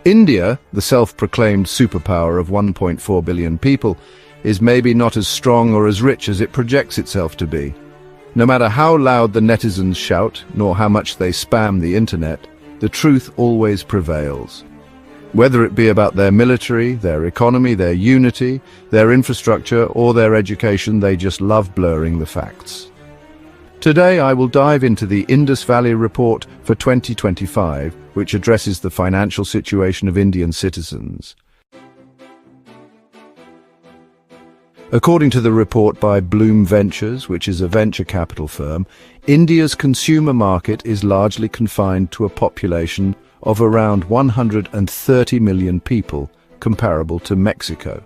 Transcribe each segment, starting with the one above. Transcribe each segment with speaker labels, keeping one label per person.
Speaker 1: India, the self-proclaimed superpower of 1.4 billion people, is maybe not as strong or as rich as it projects itself to be. No matter how loud the netizens shout, nor how much they spam the internet, the truth always prevails. Whether it be about their military, their economy, their unity, their infrastructure, or their education, they just love blurring the facts. Today I will dive into the Indus Valley report for 2025, which addresses the financial situation of Indian citizens. According to the report by Bloom Ventures, which is a venture capital firm, India's consumer market is largely confined to a population of around 130 million people, comparable to Mexico.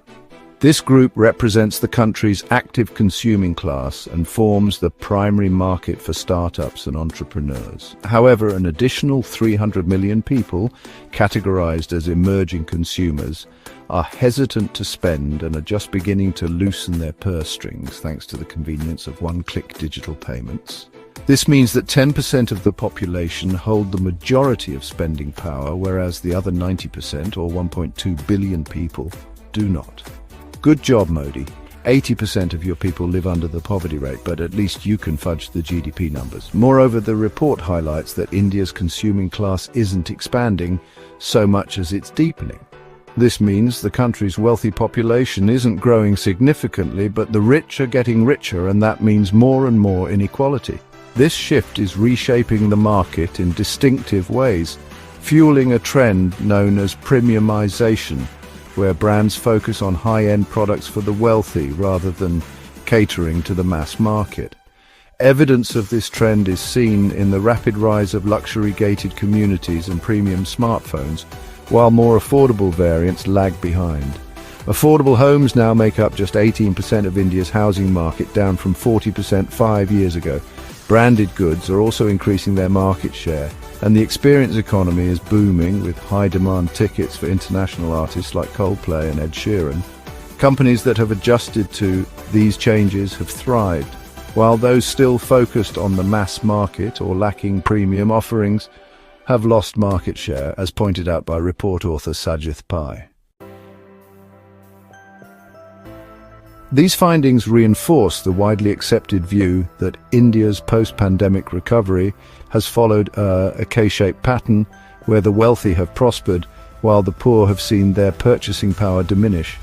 Speaker 1: This group represents the country's active consuming class and forms the primary market for startups and entrepreneurs. However, an additional 300 million people, categorized as emerging consumers, are hesitant to spend and are just beginning to loosen their purse strings thanks to the convenience of one-click digital payments. This means that 10% of the population hold the majority of spending power, whereas the other 90%, or 1.2 billion people, do not. Good job, Modi. 80% of your people live under the poverty rate, but at least you can fudge the GDP numbers. Moreover, the report highlights that India's consuming class isn't expanding so much as it's deepening. This means the country's wealthy population isn't growing significantly, but the rich are getting richer, and that means more and more inequality. This shift is reshaping the market in distinctive ways, fueling a trend known as premiumization, where brands focus on high-end products for the wealthy rather than catering to the mass market. Evidence of this trend is seen in the rapid rise of luxury-gated communities and premium smartphones, while more affordable variants lag behind. Affordable homes now make up just 18% of India's housing market, down from 40% 5 years ago. Branded goods are also increasing their market share, and the experience economy is booming with high-demand tickets for international artists like Coldplay and Ed Sheeran. Companies that have adjusted to these changes have thrived, while those still focused on the mass market or lacking premium offerings have lost market share, as pointed out by report author Sajith Pai. These findings reinforce the widely accepted view that India's post-pandemic recovery has followed a K-shaped pattern where the wealthy have prospered while the poor have seen their purchasing power diminish.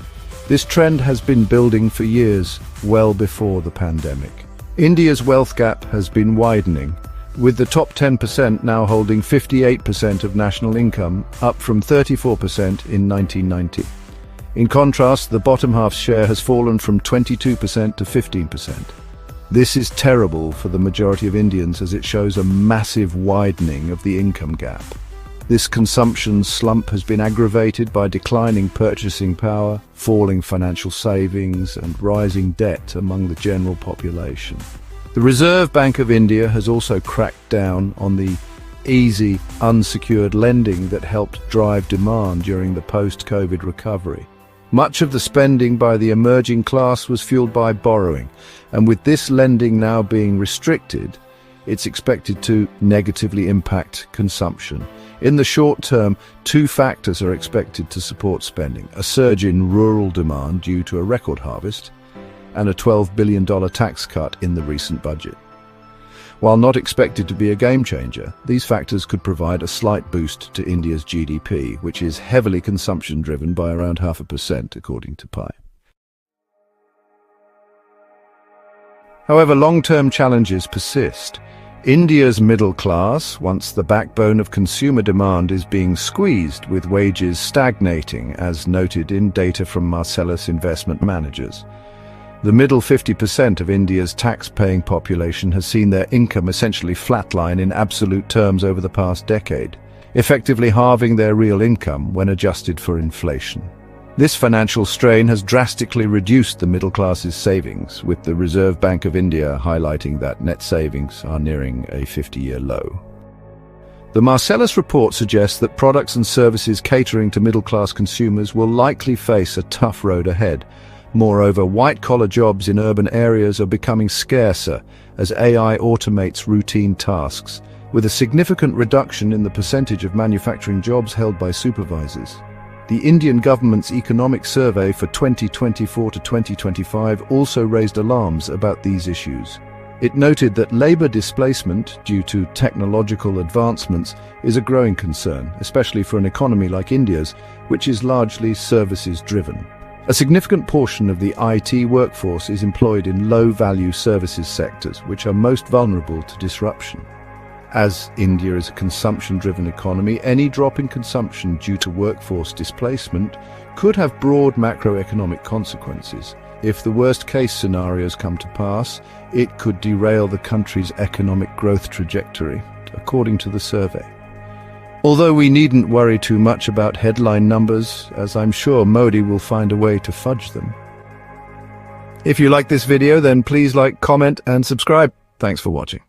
Speaker 1: This trend has been building for years, well before the pandemic. India's wealth gap has been widening, with the top 10% now holding 58% of national income, up from 34% in 1990. In contrast, the bottom half's share has fallen from 22% to 15%. This is terrible for the majority of Indians, as it shows a massive widening of the income gap. This consumption slump has been aggravated by declining purchasing power, falling financial savings, and rising debt among the general population. The Reserve Bank of India has also cracked down on the easy, unsecured lending that helped drive demand during the post-COVID recovery. Much of the spending by the emerging class was fueled by borrowing, and with this lending now being restricted, it's expected to negatively impact consumption. In the short term, two factors are expected to support spending: a surge in rural demand due to a record harvest, and a $12 billion tax cut in the recent budget. While not expected to be a game-changer, these factors could provide a slight boost to India's GDP, which is heavily consumption-driven by around 0.5%, according to Pai. However, long-term challenges persist. India's middle class, once the backbone of consumer demand, is being squeezed, with wages stagnating, as noted in data from Marcellus Investment Managers. The middle 50% of India's tax-paying population has seen their income essentially flatline in absolute terms over the past decade, effectively halving their real income when adjusted for inflation. This financial strain has drastically reduced the middle class's savings, with the Reserve Bank of India highlighting that net savings are nearing a 50-year low. The Marcellus report suggests that products and services catering to middle-class consumers will likely face a tough road ahead. Moreover, white-collar jobs in urban areas are becoming scarcer as AI automates routine tasks, with a significant reduction in the percentage of manufacturing jobs held by supervisors. The Indian government's economic survey for 2024 to 2025 also raised alarms about these issues. It noted that labor displacement due to technological advancements is a growing concern, especially for an economy like India's, which is largely services-driven. A significant portion of the IT workforce is employed in low-value services sectors, which are most vulnerable to disruption. As India is a consumption-driven economy, any drop in consumption due to workforce displacement could have broad macroeconomic consequences. If the worst-case scenarios come to pass, it could derail the country's economic growth trajectory, according to the survey. Although we needn't worry too much about headline numbers, as I'm sure Modi will find a way to fudge them. If you like this video, then please like, comment, and subscribe. Thanks for watching.